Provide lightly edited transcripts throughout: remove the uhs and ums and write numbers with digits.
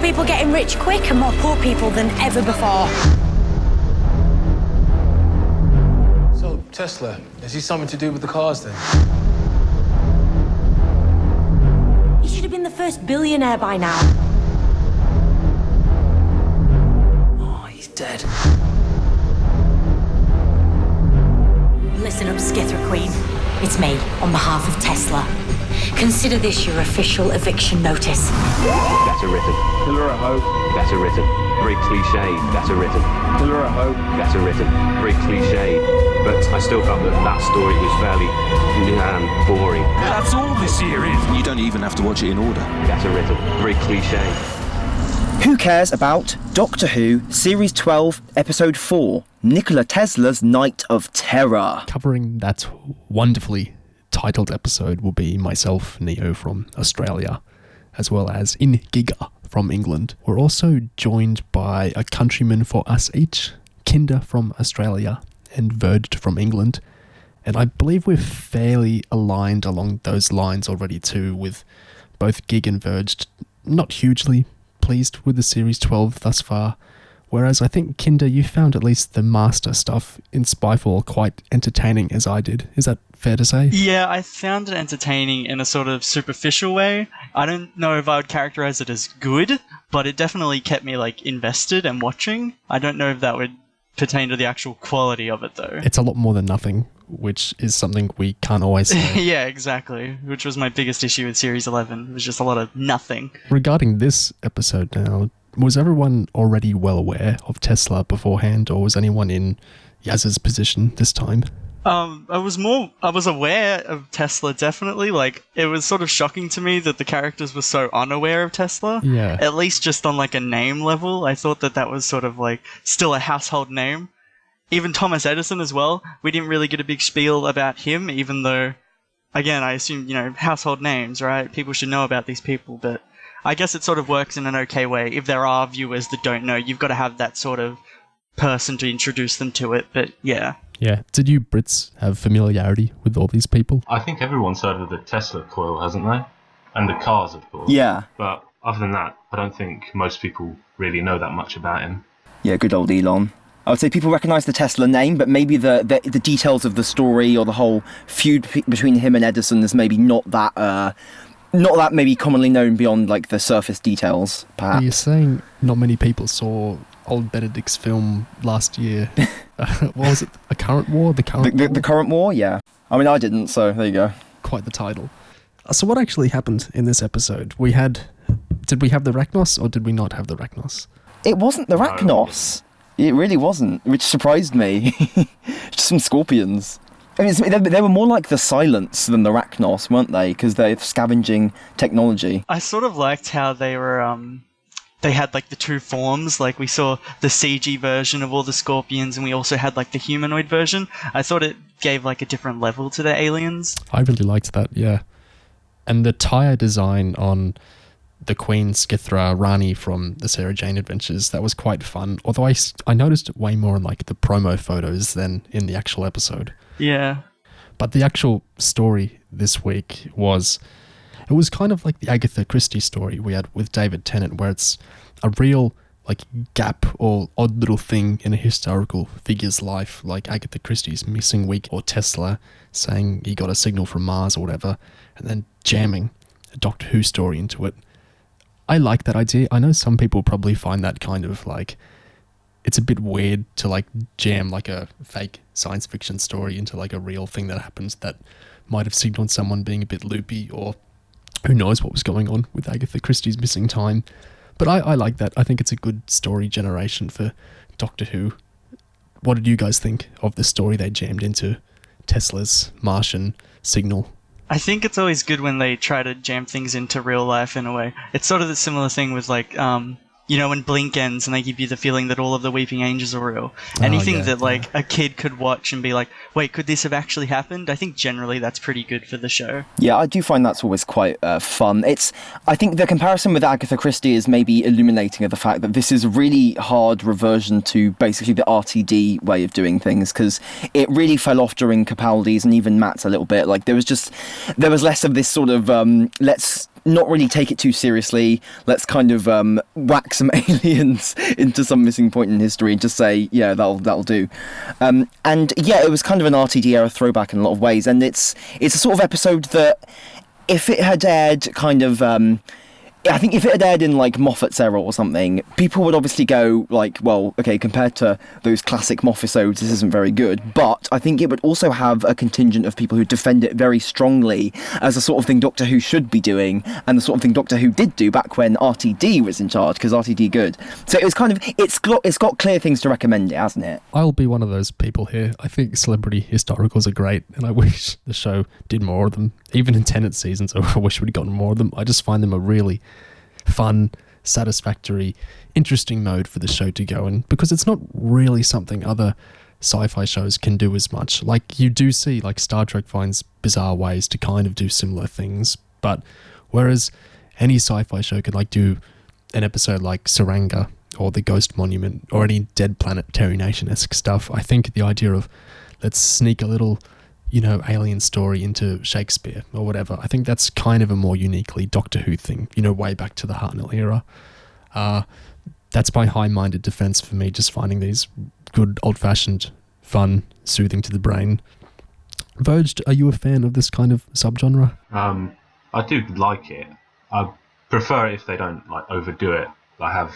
people getting rich quick and more poor people than ever before. So, Tesla, is he something to do with the cars then? He should have been the first billionaire by now. Oh, he's dead. Listen up, Skithra Queen. It's me, on behalf of Tesla. Consider this your official eviction notice. Better written. Pillar of Hope. Better written. Very cliched. Better written. Pillar of Hope. Better written. Very cliched. But I still felt that story was fairly boring. That's all this year is. You don't even have to watch it in order. Better written. Very cliched. Who cares about Doctor Who Series 12, Episode 4, Nikola Tesla's Night of Terror? Covering that wonderfully titled episode will be myself, Neo from Australia, as well as In Giga from England. We're also joined by a countryman for us each, Kinder from Australia and Verged from England. And I believe we're fairly aligned along those lines already too, with both Gig and Verged not hugely pleased with the Series 12 thus far, whereas I think, Kinder, you found at least the Master stuff in Spyfall quite entertaining as I did. Is that fair to say? Yeah, I found it entertaining in a sort of superficial way. I don't know if I would characterize it as good, but it definitely kept me invested and watching. I don't know if that would pertain to the actual quality of it though. It's a lot more than nothing, which is something we can't always say. Yeah, exactly. Which was my biggest issue with Series 11. It was just a lot of nothing. Regarding this episode now, was everyone already well aware of Tesla beforehand, or was anyone in Yaz's position this time? I was aware of Tesla, definitely. It was sort of shocking to me that the characters were so unaware of Tesla. Yeah. At least just on a name level. I thought that was sort of still a household name. Even Thomas Edison as well. We didn't really get a big spiel about him, even though, again, I assume, household names, right? People should know about these people, but I guess it sort of works in an okay way. If there are viewers that don't know, you've got to have that sort of person to introduce them to it, but yeah. Yeah. Did you Brits have familiarity with all these people? I think everyone's heard of the Tesla coil, hasn't they? And the cars, of course. Yeah. But other than that, I don't think most people really know that much about him. Yeah, good old Elon. I would say people recognise the Tesla name, but maybe the details of the story or the whole feud between him and Edison is maybe not that maybe commonly known beyond the surface details, perhaps. You're saying not many people saw old Benedict's film last year. What was it? A Current War? The Current War, yeah. I mean, I didn't, so there you go. Quite the title. So what actually happened in this episode? Did we have the Rachnos, or did we not have the Rachnos? It wasn't the Rachnos. It really wasn't, which surprised me. Just some scorpions. I mean, they were more like the Silence than the Rachnos, weren't they? Because they're scavenging technology. I sort of liked how they were, they had the two forms. We saw the CG version of all the scorpions, and we also had the humanoid version. I thought it gave a different level to the aliens. I really liked that, yeah. And the tire design on the Queen Skithra Rani from the Sarah Jane Adventures, that was quite fun. Although I noticed it way more in the promo photos than in the actual episode. Yeah. But the actual story this week was kind of like the Agatha Christie story we had with David Tennant, where it's a real gap or odd little thing in a historical figure's life, like Agatha Christie's missing week, or Tesla saying he got a signal from Mars or whatever, and then jamming a Doctor Who story into it. I like that idea. I know some people probably find that kind of it's a bit weird to jam a fake science fiction story into a real thing that happens that might have signaled someone being a bit loopy, or who knows what was going on with Agatha Christie's missing time. But I like that. I think it's a good story generation for Doctor Who. What did you guys think of the story they jammed into Tesla's Martian signal? I think it's always good when they try to jam things into real life in a way. It's sort of the similar thing with when Blink ends and they give you the feeling that all of the Weeping Angels are real. Anything that a kid could watch and be like, wait, could this have actually happened? I think generally that's pretty good for the show. Yeah, I do find that's always quite fun. I think the comparison with Agatha Christie is maybe illuminating of the fact that this is a really hard reversion to basically the RTD way of doing things, because it really fell off during Capaldi's and even Matt's a little bit. There was less of this sort of let's not really take it too seriously. Let's kind of whack some aliens into some missing point in history and just say, yeah, that'll do. And yeah, it was kind of an RTD era throwback in a lot of ways, and it's a sort of episode that, if it had aired kind of I think if it had aired in like Moffat's era or something, people would obviously go like, well, okay, compared to those classic Moffisodes, this isn't very good. But I think it would also have a contingent of people who defend it very strongly as the sort of thing Doctor Who should be doing, and the sort of thing Doctor Who did do back when RTD was in charge, because RTD good. So it was kind of, it's got clear things to recommend it, hasn't it? I'll be one of those people here. I think celebrity historicals are great, and I wish the show did more of them. Even in Tennant seasons, I wish we'd gotten more of them. I just find them a really fun, satisfactory, interesting mode for the show to go in, because it's not really something other sci-fi shows can do as much. Like, you do see, like, Star Trek finds bizarre ways to kind of do similar things, but whereas any sci-fi show could, like, do an episode like Saranga or The Ghost Monument or any Dead Planet Terry Nation-esque stuff, I think the idea of let's sneak a little, you know, alien story into Shakespeare or whatever, I think that's kind of a more uniquely Doctor Who thing, you know, way back to the Hartnell era. That's my high-minded defense for me, just finding these good, old-fashioned, fun, soothing to the brain. Verged, are you a fan of this kind of subgenre? I do like it. I prefer it if they don't like overdo it. I have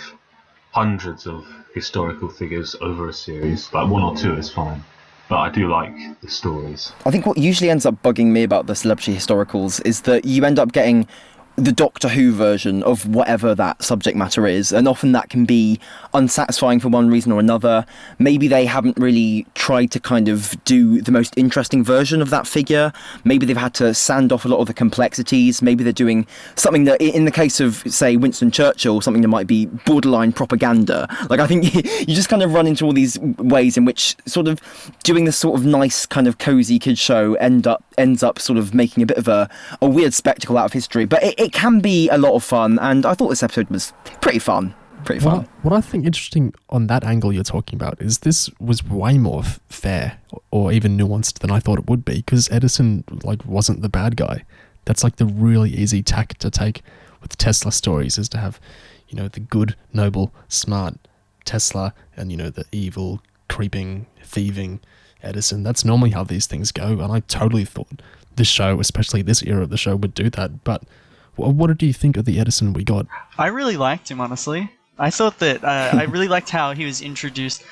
hundreds of historical figures over a series, like one or two is fine. But I do like the stories. I think what usually ends up bugging me about the celebrity historicals is that you end up getting the Doctor Who version of whatever that subject matter is, and often that can be unsatisfying for one reason or another. Maybe they haven't really tried to kind of do the most interesting version of that figure. Maybe they've had to sand off a lot of the complexities. Maybe they're doing something that, in the case of, say, Winston Churchill, something that might be borderline propaganda. Like, I think you just kind of run into all these ways in which sort of doing this sort of nice kind of cozy kids show ends up sort of making a bit of a weird spectacle out of history. But it can be a lot of fun, and I thought this episode was pretty fun. What I think interesting on that angle you're talking about is this was way more fair or even nuanced than I thought it would be, because Edison like wasn't the bad guy. That's like the really easy tack to take with Tesla stories, is to have, you know, the good, noble, smart Tesla and, you know, the evil, creeping, thieving Edison. That's normally how these things go, and I totally thought this show, especially this era of the show, would do that. But what do you think of the Edison we got? I really liked him, honestly. I thought that I really liked how he was introduced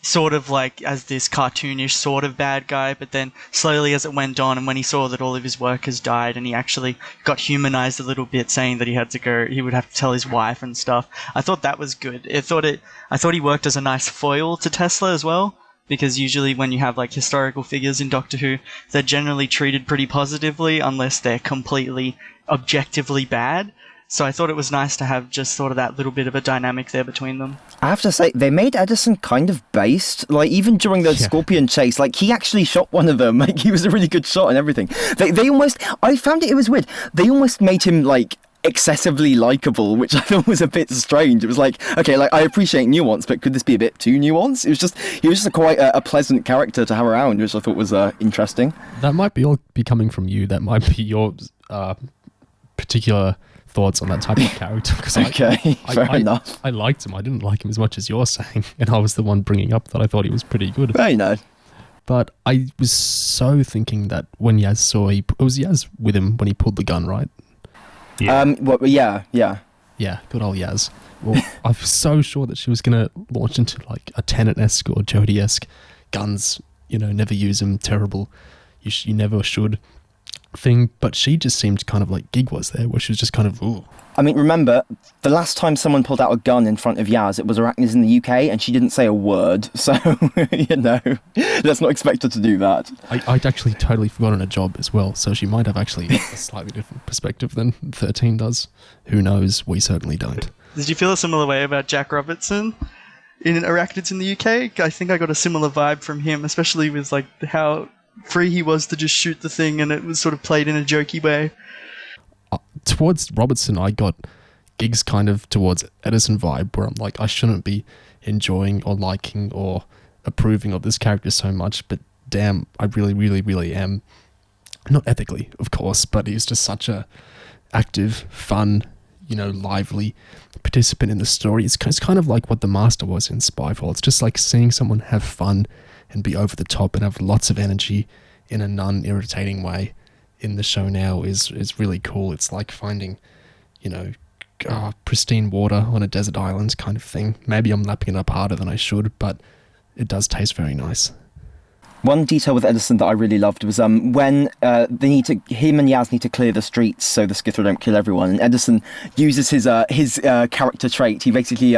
sort of like as this cartoonish sort of bad guy, but then slowly as it went on, and when he saw that all of his workers died and he actually got humanized a little bit, saying that he would have to tell his wife and stuff. I thought that was good. I thought he worked as a nice foil to Tesla as well, because usually when you have like historical figures in Doctor Who, they're generally treated pretty positively unless they're completely objectively bad. So I thought it was nice to have just sort of that little bit of a dynamic there between them. I have to say, they made Edison kind of based. Like, even during the Scorpion chase, like, he actually shot one of them. Like, he was a really good shot and everything. They almost... I found it was weird. They almost made him, like, excessively likable, which I thought was a bit strange. It was like, okay, like, I appreciate nuance, but could this be a bit too nuanced? He was just quite a pleasant character to have around, which I thought was interesting. That might be coming from you. That might be your particular thoughts on that type of character. Okay, fair enough. I liked him. I didn't like him as much as you're saying, and I was the one bringing up that I thought he was pretty good. Very nice. But I was so thinking that when Yaz saw, it was Yaz with him when he pulled the gun, right? Yeah. Yeah, good old Yaz. Well, I was so sure that she was going to launch into like a Tennant-esque or Jodie-esque guns, you know, never use them, terrible, you never should thing, but she just seemed kind of like Gig was there, where she was just kind of, ooh. I mean, remember, the last time someone pulled out a gun in front of Yaz, it was Arachnids in the UK, and she didn't say a word, so, you know, let's not expect her to do that. I'd actually totally forgotten her job as well, so she might have actually a slightly different perspective than 13 does. Who knows? We certainly don't. Did you feel a similar way about Jack Robertson in Arachnids in the UK? I think I got a similar vibe from him, especially with like how free he was to just shoot the thing, and it was sort of played in a jokey way. Towards Robertson, I got Giggs kind of towards Edison vibe, where I'm like, I shouldn't be enjoying or liking or approving of this character so much, but damn, I really, really, really am. Not ethically, of course, but he's just such a active, fun, lively participant in the story. It's kind of like what the Master was in Spyfall. It's just like seeing someone have fun and be over the top and have lots of energy in a non-irritating way in the show now is really cool. It's like finding, pristine water on a desert island kind of thing. Maybe I'm lapping it up harder than I should, but it does taste very nice. One detail with Edison that I really loved was when him and Yaz need to clear the streets so the Skithra don't kill everyone, and Edison uses his character trait. He basically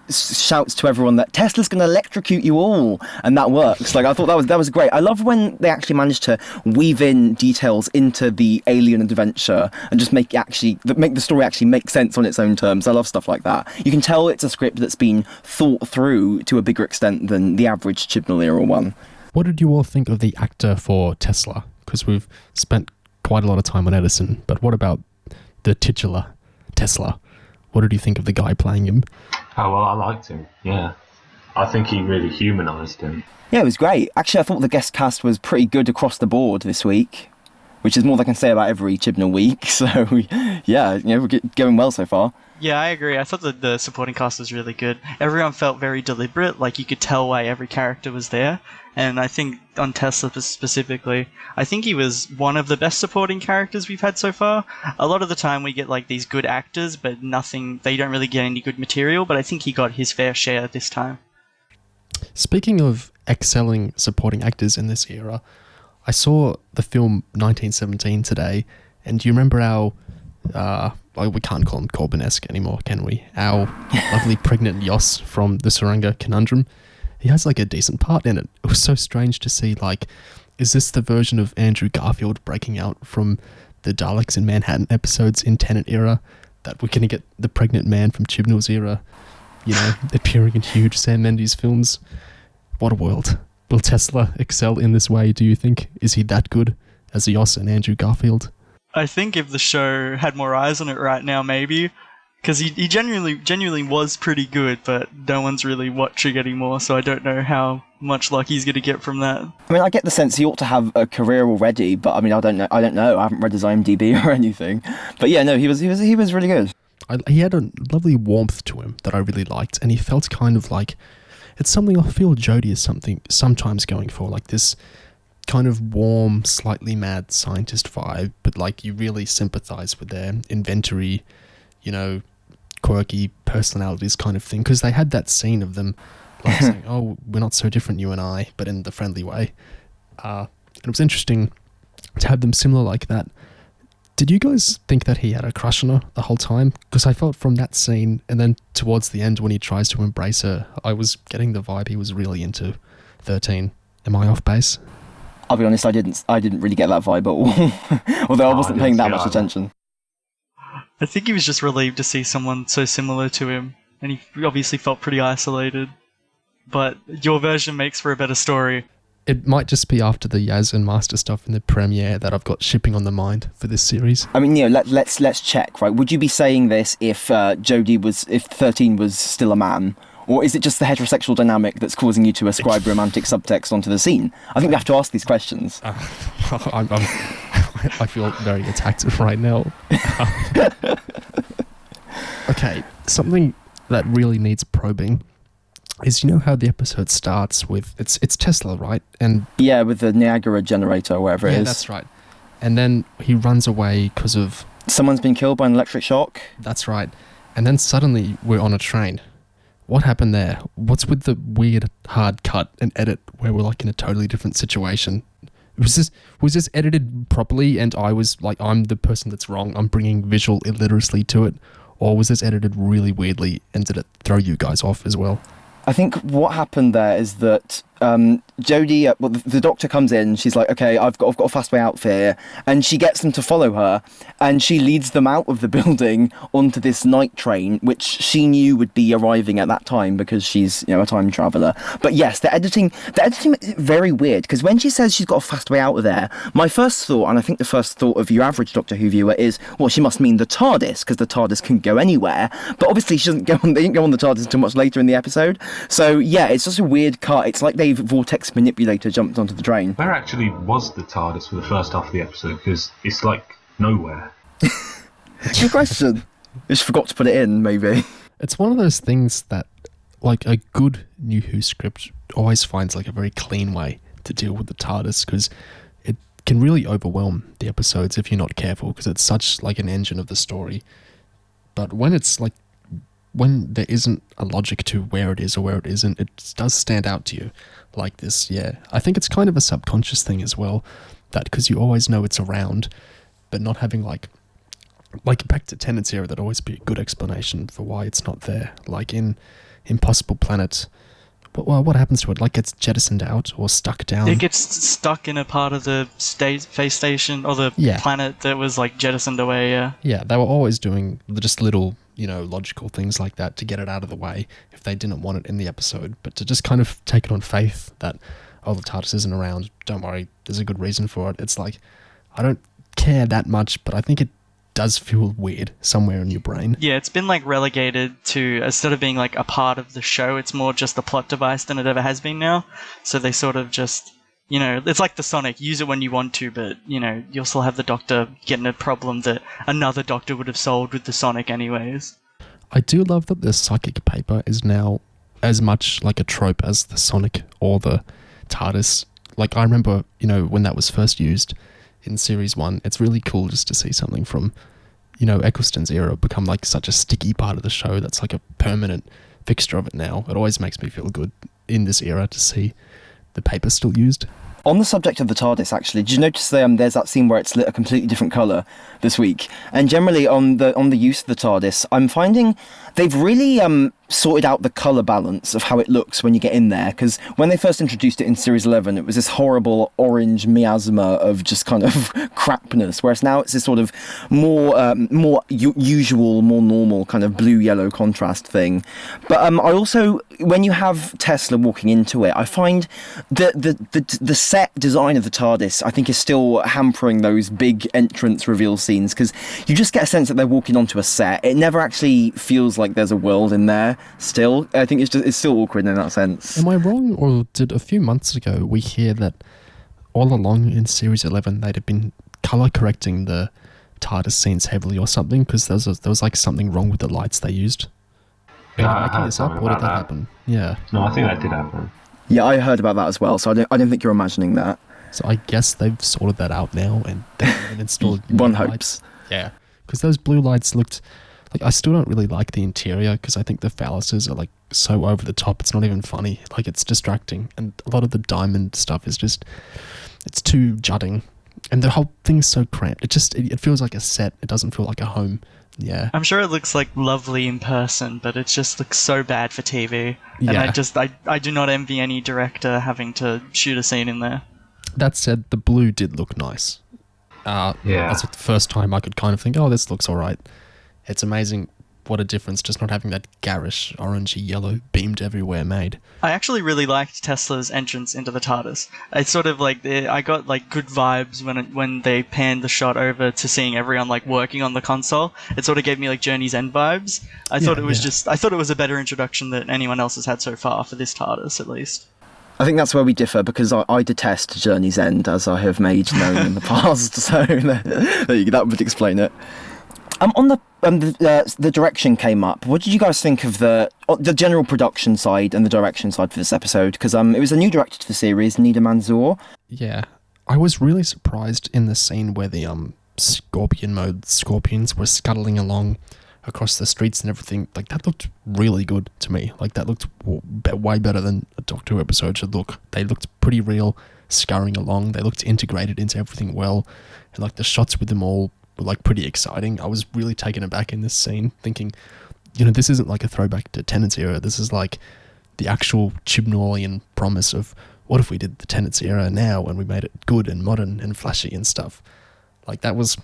shouts to everyone that Tesla's going to electrocute you all, and that works. Like, I thought that was great. I love when they actually managed to weave in details into the alien adventure and just make the story actually make sense on its own terms. I love stuff like that. You can tell it's a script that's been thought through to a bigger extent than the average Chibnall era one. What did you all think of the actor for Tesla? Because we've spent quite a lot of time on Edison, but what about the titular Tesla? What did you think of the guy playing him? Oh, well, I liked him, yeah. I think he really humanised him. Yeah, it was great. Actually, I thought the guest cast was pretty good across the board this week, which is more than I can say about every Chibnall week. So, yeah, we're going well so far. Yeah, I agree. I thought that the supporting cast was really good. Everyone felt very deliberate, like you could tell why every character was there. And I think on Tesla specifically, I think he was one of the best supporting characters we've had so far. A lot of the time we get like these good actors, but they don't really get any good material, but I think he got his fair share this time. Speaking of excelling supporting actors in this era, I saw the film 1917 today, and do you remember our we can't call him Corbin-esque anymore, can we? Our lovely pregnant Yoss from the Saranga Conundrum. He has like a decent part in it. It was so strange to see, like, is this the version of Andrew Garfield breaking out from the Daleks in Manhattan episodes in Tennant era, that we're going to get the pregnant man from Chibnall's era, appearing in huge Sam Mendes films? What a world. Will Tesla excel in this way, do you think? Is he that good as Yoss and Andrew Garfield? I think if the show had more eyes on it right now, maybe. Because he genuinely was pretty good, but no one's really watching anymore, so I don't know how much luck he's going to get from that. I mean, I get the sense he ought to have a career already, but I mean, I don't know. I haven't read his IMDb or anything. But yeah, no, he was really good. He had a lovely warmth to him that I really liked, and he felt kind of like, it's something I feel Jodie is sometimes going for, like this kind of warm, slightly mad scientist vibe, but like you really sympathize with their inventory, quirky personalities kind of thing, because they had that scene of them like saying, oh, we're not so different, you and I, but in the friendly way. And it was interesting to have them similar like that. Did you guys think that he had a crush on her the whole time? Because I felt from that scene, and then towards the end when he tries to embrace her, I was getting the vibe he was really into 13. Am I off base? I'll be honest, I didn't really get that vibe at all. Although I wasn't paying that much attention. I think he was just relieved to see someone so similar to him, and he obviously felt pretty isolated. But your version makes for a better story. It might just be after the Yaz and Master stuff in the premiere that I've got shipping on the mind for this series. I mean, let's check, right? Would you be saying this if 13 was still a man? Or is it just the heterosexual dynamic that's causing you to ascribe romantic subtext onto the scene? I think we have to ask these questions. I feel very attacked right now. Okay, something that really needs probing is, how the episode starts with, it's Tesla, right? And yeah, with the Niagara generator or whatever it is. Yeah, that's right. And then he runs away because of... Someone's been killed by an electric shock. That's right. And then suddenly we're on a train. What happened there? What's with the weird hard cut and edit where we're like in a totally different situation? Was this edited properly and I was like, I'm the person that's wrong, I'm bringing visual illiteracy to it? Or was this edited really weirdly and did it throw you guys off as well? I think what happened there is that Jodie, the doctor comes in, she's like, okay, I've got a fast way out here, and she gets them to follow her, and she leads them out of the building onto this night train, which she knew would be arriving at that time because she's, a time traveller. But yes, the editing is very weird, because when she says she's got a fast way out of there, my first thought, and I think the first thought of your average Doctor Who viewer is, well, she must mean the TARDIS, because the TARDIS can go anywhere, but obviously they didn't go on the TARDIS until much later in the episode, so yeah, it's just a weird cut. It's like they've vortex manipulator jumped onto the train. Where actually was the TARDIS for the first half of the episode? Because it's like nowhere. Good question. Just forgot to put it in, maybe. It's one of those things that, like, a good New Who script always finds like a very clean way to deal with the TARDIS, because it can really overwhelm the episodes if you're not careful, because it's such like an engine of the story. But when it's like, when there isn't a logic to where it is or where it isn't, it does stand out to you like this. Yeah, I think it's kind of a subconscious thing as well, that because you always know it's around, but not having like back to Tennant's era, there'd always be a good explanation for why it's not there. Like in Impossible Planet, what happens to it? Like, gets jettisoned out or stuck down? It gets stuck in a part of the space station or the planet that was like jettisoned away. Yeah, they were always doing just little, logical things like that to get it out of the way if they didn't want it in the episode. But to just kind of take it on faith that, oh, the TARDIS isn't around, don't worry, there's a good reason for it. It's like, I don't care that much, but I think it does feel weird somewhere in your brain. Yeah, it's been like relegated to, instead of being like a part of the show, it's more just a plot device than it ever has been now. So they sort of just, it's like the Sonic, use it when you want to, but you'll still have the Doctor getting a problem that another Doctor would have solved with the Sonic anyways. I do love that the psychic paper is now as much like a trope as the Sonic or the TARDIS. Like, I remember, when that was first used in series 1, it's really cool just to see something from, Eccleston's era become like such a sticky part of the show that's like a permanent fixture of it now. It always makes me feel good in this era to see the paper still used. On the subject of the TARDIS, actually, did you notice there's that scene where it's lit a completely different colour this week? And generally on the use of the TARDIS, I'm finding they've really sorted out the colour balance of how it looks when you get in there, because when they first introduced it in Series 11, it was this horrible orange miasma of just kind of crapness, whereas now it's this sort of more usual, more normal kind of blue-yellow contrast thing. But I also, when you have Tesla walking into it, I find the set design of the TARDIS, I think, is still hampering those big entrance reveal scenes, because you just get a sense that they're walking onto a set. It never actually feels like there's a world in there still. I think it's still awkward in that sense. Am I wrong, or did a few months ago we hear that all along in Series 11 they'd have been colour correcting the TARDIS scenes heavily or something, because there was like something wrong with the lights they used? Am I making this up, or did that happen? Yeah. No, I think that did happen. Yeah, I heard about that as well, so I don't think you're imagining that. So I guess they've sorted that out now and they've installed one lights. hopes. Yeah, because those blue lights looked like, I still don't really like the interior, because I think the phalluses are like so over the top, it's not even funny. Like, it's distracting, and a lot of the diamond stuff is just, it's too jutting, and the whole thing's so cramped. It feels like a set. It doesn't feel like a home. Yeah, I'm sure it looks like lovely in person, but it just looks so bad for TV. And Yeah. I do not envy any director having to shoot a scene in there. That said, the blue did look nice. Yeah. That's like the first time I could kind of think, oh, this looks all right. It's amazing what a difference just not having that garish orangey yellow beamed everywhere made. I actually really liked Tesla's entrance into the TARDIS. It's sort of like, I got like good vibes when they panned the shot over to seeing everyone like working on the console. It sort of gave me like Journey's End vibes. I thought it was a better introduction than anyone else has had so far for this TARDIS, at least. I think that's where we differ, because I detest Journey's End, as I have made known in the past, so that would explain it. On the direction came up. What did you guys think of the general production side and the direction side for this episode? Because it was a new director to the series, Nida Manzoor. Yeah, I was really surprised in the scene where the scorpion mode scorpions were scuttling along across the streets and everything. Like, that looked really good to me. Like, that looked way better than a Doctor Who episode should look. They looked pretty real, scurrying along. They looked integrated into everything well, and like the shots with them all were like pretty exciting. I was really taken aback in this scene, thinking, this isn't like a throwback to Tennant's era. This is like the actual Chibnallian promise of, what if we did the Tennant's era now and we made it good and modern and flashy and stuff. Like, that was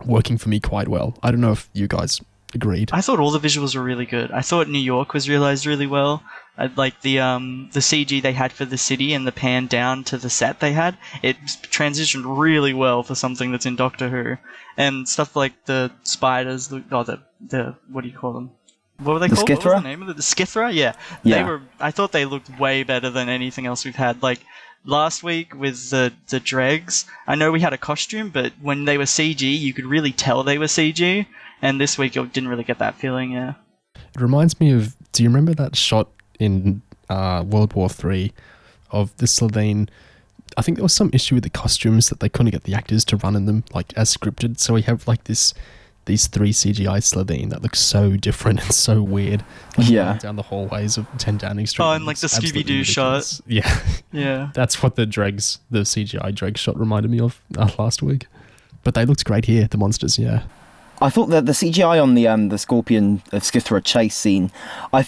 working for me quite well. I don't know if you guys agreed. I thought all the visuals were really good. I thought New York was realized really well. I like the CG they had for the city and the pan down to the set they had. It transitioned really well for something that's in Doctor Who. And stuff like the spiders, the what do you call them? What were they called? Skithra? What was the name of it? The Skithra? Yeah. Yeah. I thought they looked way better than anything else we've had. Like last week with the dregs, I know we had a costume, but when they were CG, you could really tell they were CG. And this week, it didn't really get that feeling. Yeah. It reminds me of. Do you remember that shot in World War III of the Slovene? I think there was some issue with the costumes that they couldn't get the actors to run in them like as scripted. So we have like these 3 CGI Slovene that look so different and so weird. Like, Yeah. down the hallways of 10 Downing Street. Oh, and like the Scooby-Doo shot. Yeah. Yeah. That's what the CGI dregs shot reminded me of last week. But they looked great here, the monsters, yeah. I thought that the CGI on the Scorpion of Skithra chase scene, I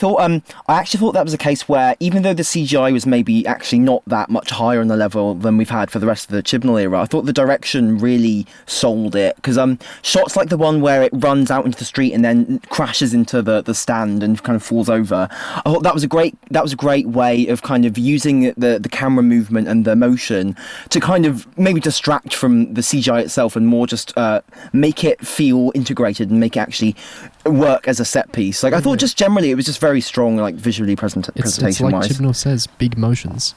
actually thought that was a case where, even though the CGI was maybe actually not that much higher on the level than we've had for the rest of the Chibnall era, I thought the direction really sold it. Because shots like the one where it runs out into the street and then crashes into the stand and kind of falls over, I thought that was a great way of kind of using the camera movement and the motion to kind of maybe distract from the CGI itself and more just make it feel integrated and make it actually work as a set piece. Like I thought, just generally, it was just very strong, like visually presentation It's like wise. Chibnall says, big motions.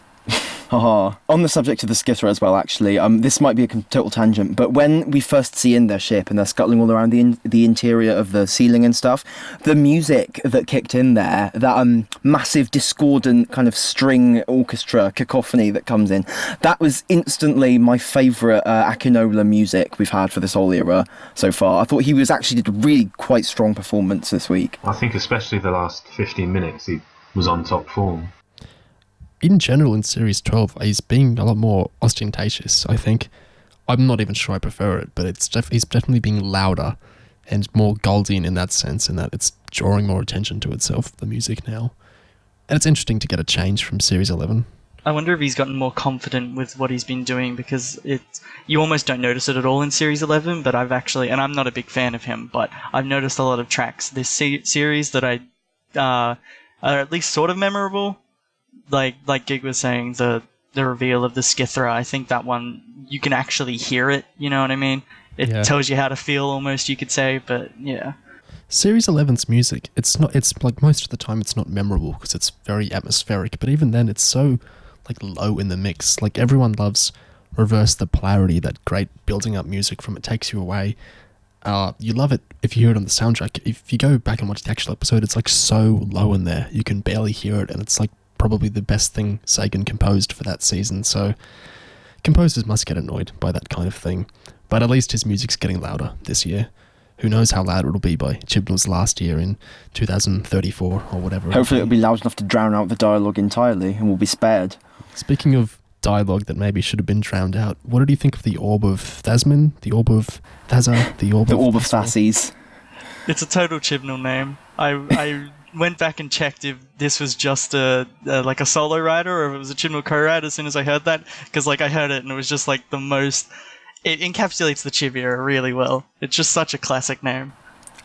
Haha. On the subject of the Skithra as well, actually, this might be a total tangent, but when we first see in their ship and they're scuttling all around the interior of the ceiling and stuff, the music that kicked in there, that massive discordant kind of string orchestra cacophony that comes in, that was instantly my favourite Akinola music we've had for this whole era so far. I thought he did a really quite strong performance this week. I think especially the last 15 minutes he was on top form. In general, in Series 12, he's being a lot more ostentatious, I think. I'm not even sure I prefer it, but he's definitely being louder and more Goldian in that sense, in that it's drawing more attention to itself, the music now. And it's interesting to get a change from Series 11. I wonder if he's gotten more confident with what he's been doing, because you almost don't notice it at all in Series 11, but I've actually, and I'm not a big fan of him, but I've noticed a lot of tracks this series that are at least sort of memorable. Like Gig was saying, the reveal of the Skithra, I think that one, you can actually hear it, you know what I mean? It tells you how to feel almost, you could say, but yeah. Series 11's music, it's like most of the time it's not memorable because it's very atmospheric, but even then it's so like low in the mix. Like everyone loves Reverse the Polarity, that great building up music from It Takes You Away. You love it if you hear it on the soundtrack. If you go back and watch the actual episode, it's like so low in there, you can barely hear it, and it's like probably the best thing Sagan composed for that season, so composers must get annoyed by that kind of thing. But at least his music's getting louder this year. Who knows how loud it'll be by Chibnall's last year in 2034 or whatever. Hopefully it'll be loud enough to drown out the dialogue entirely and we'll be spared. Speaking of dialogue that maybe should have been drowned out, what did you think of the Orb of Thasmin? The Orb of Thazza? The Orb of Thasses. It's a total Chibnall name. I went back and checked if this was just like a solo writer or if it was a Chibnall co-write as soon as I heard that, because like I heard it and it was just like the most. It encapsulates the Chiv era really well. It's just such a classic name.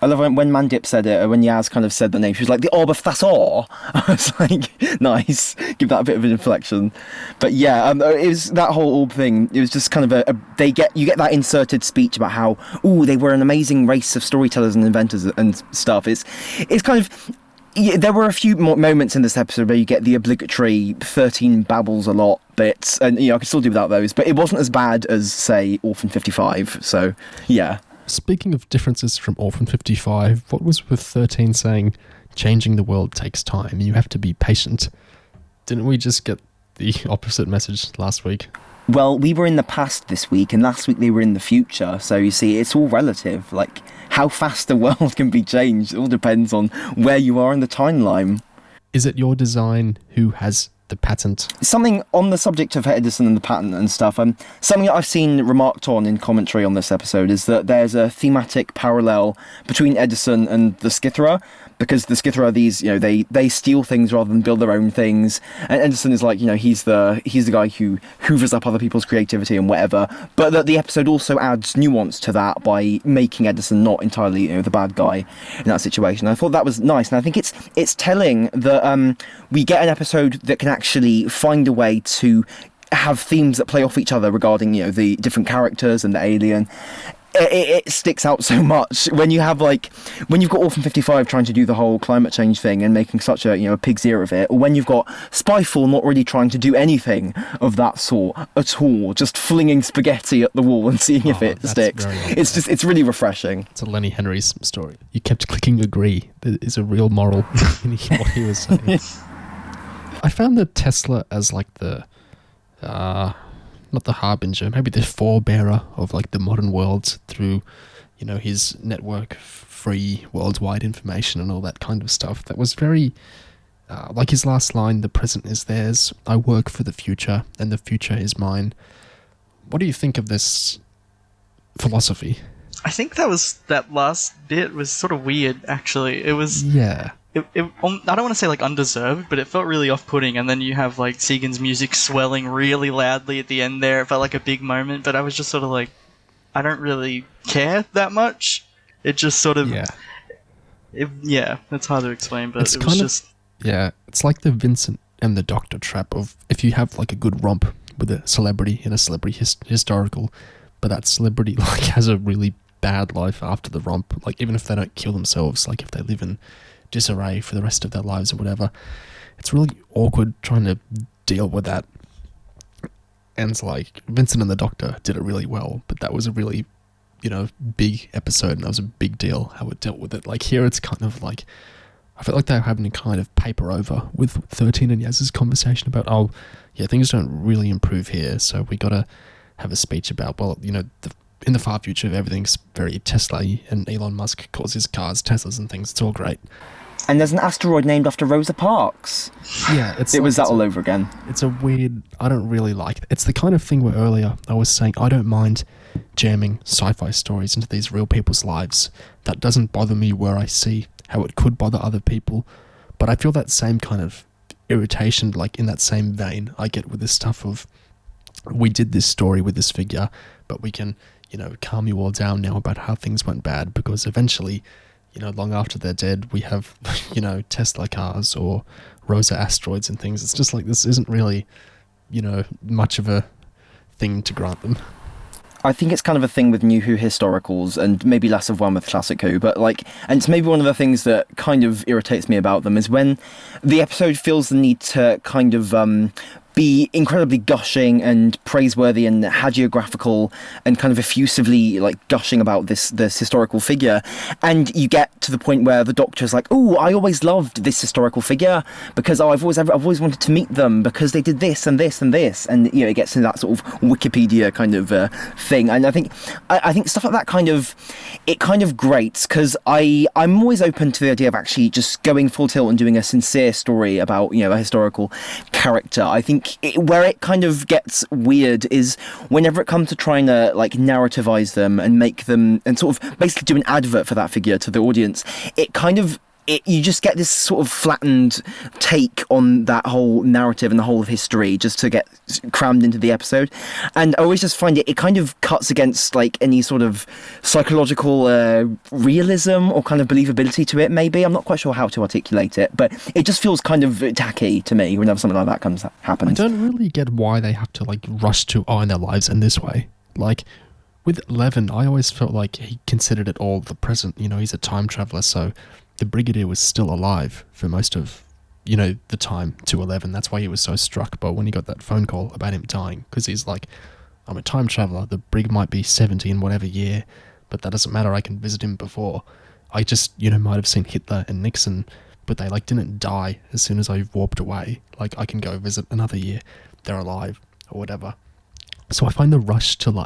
I love when Mandip said it, or when Yaz kind of said the name, she was like, the Orb of Thassor. I was like, nice, give that a bit of an inflection. But yeah, it was that whole Orb thing, it was just kind of you get that inserted speech about how, they were an amazing race of storytellers and inventors and stuff. It's kind of, there were a few moments in this episode where you get the obligatory 13 babbles a lot bits, and I can still do without those, but it wasn't as bad as, say, Orphan 55, so yeah. Speaking of differences from Orphan 55, what was with 13 saying, changing the world takes time, you have to be patient? Didn't we just get the opposite message last week? Well, we were in the past this week, and last week they were in the future, so you see, it's all relative. Like, how fast the world can be changed, it all depends on where you are in the timeline. Is it your design who has the patent? Something on the subject of Edison and the patent and stuff, something that I've seen remarked on in commentary on this episode is that there's a thematic parallel between Edison and the Skithra, because the Skithra are these, they steal things rather than build their own things, and Edison is like, he's the guy who hoovers up other people's creativity and whatever, but that the episode also adds nuance to that by making Edison not entirely, the bad guy in that situation. I thought that was nice, and I think it's telling that we get an episode that can actually find a way to have themes that play off each other regarding, the different characters and the alien. it sticks out so much when you have when you've got Orphan 55 trying to do the whole climate change thing and making such a pig's ear of it, or when you've got Spyfall not really trying to do anything of that sort at all, just flinging spaghetti at the wall and seeing if it sticks. It's really refreshing. It's a Lenny Henry's story. You kept clicking agree. There is a real moral in what he was saying. I found the Tesla as the not the harbinger, maybe the forebearer of the modern world through, his network free worldwide information and all that kind of stuff. That was very, his last line, "The present is theirs, I work for the future, and the future is mine." What do you think of this philosophy? I think that last bit was sort of weird, actually. It was... Yeah. I don't want to say undeserved, but it felt really off-putting. And then you have Segan's music swelling really loudly at the end there. It felt like a big moment, but I was just sort of I don't really care that much. It just sort of... Yeah. It's hard to explain, but it was just... Yeah, it's like the Vincent and the Doctor trap of if you have a good romp with a celebrity in a celebrity historical, but that celebrity has a really bad life after the romp, even if they don't kill themselves, if they live in disarray for the rest of their lives or whatever. It's really awkward trying to deal with that. And it's Vincent and the Doctor did it really well, but that was a really, big episode, and that was a big deal how it dealt with it. Here it's kind of I feel like they're having to kind of paper over with 13 and Yaz's conversation about, things don't really improve here, so we got to have a speech about, in the far future, everything's very Tesla-y, and Elon Musk calls his cars Teslas and things. It's all great. And there's an asteroid named after Rosa Parks. Yeah, it was that all over again. It's a weird... I don't really like it. It's the kind of thing where earlier I was saying I don't mind jamming sci-fi stories into these real people's lives. That doesn't bother me where I see how it could bother other people. But I feel that same kind of irritation, in that same vein, I get with this stuff of, we did this story with this figure, but we can... calm you all down now about how things went bad, because eventually, long after they're dead, we have, Tesla cars or Rosa asteroids and things. It's just this isn't really, much of a thing to grant them. I think it's kind of a thing with New Who historicals, and maybe less of one with Classic Who, but and it's maybe one of the things that kind of irritates me about them is when the episode feels the need to kind of be incredibly gushing and praiseworthy and hagiographical and kind of effusively gushing about this historical figure, and you get to the point where the Doctor's "Oh, I always loved this historical figure because I've always wanted to meet them because they did this and this and this," and it gets into that sort of Wikipedia kind of thing. And I think stuff like that kind of grates, because I'm always open to the idea of actually just going full tilt and doing a sincere story about a historical character. I think where it kind of gets weird is whenever it comes to trying to narrativize them and make them and sort of basically do an advert for that figure to the audience. You just get this sort of flattened take on that whole narrative and the whole of history just to get crammed into the episode. And I always just find it kind of cuts against any sort of psychological realism or kind of believability to it, maybe. I'm not quite sure how to articulate it, but it just feels kind of tacky to me whenever something like that happens. I don't really get why they have to rush to in their lives in this way. With Eleven, I always felt he considered it all the present. He's a time traveler, so the Brigadier was still alive for most of, the time to 11. That's why he was so struck by when he got that phone call about him dying, because he's I'm a time traveler. The Brig might be 70 in whatever year, but that doesn't matter. I can visit him before. I just, might have seen Hitler and Nixon, but they didn't die as soon as I warped away. I can go visit another year. They're alive or whatever. So I find the rush to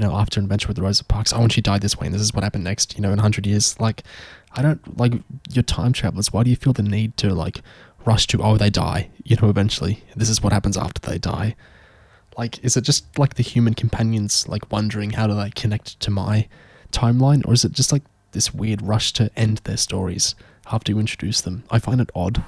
after Adventure with Rosa Parks, when she died this way and this is what happened next, in 100 years, I don't, your time travelers, why do you feel the need to, rush to, they die, eventually, this is what happens after they die? Is it just, the human companions, wondering how do they connect to my timeline, or is it just, this weird rush to end their stories after you introduce them? I find it odd.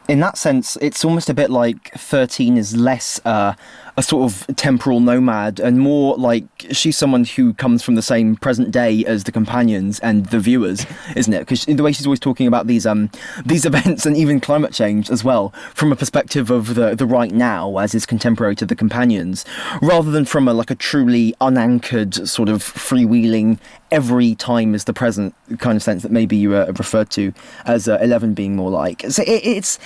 In that sense, it's almost a bit like 13 is less a a sort of temporal nomad, and more like she's someone who comes from the same present day as the companions and the viewers, isn't it? Because the way she's always talking about these events and even climate change as well, from a perspective of the right now as is contemporary to the companions, rather than from a truly unanchored sort of freewheeling every time is the present kind of sense that maybe you referred to as 11 being more like. So it's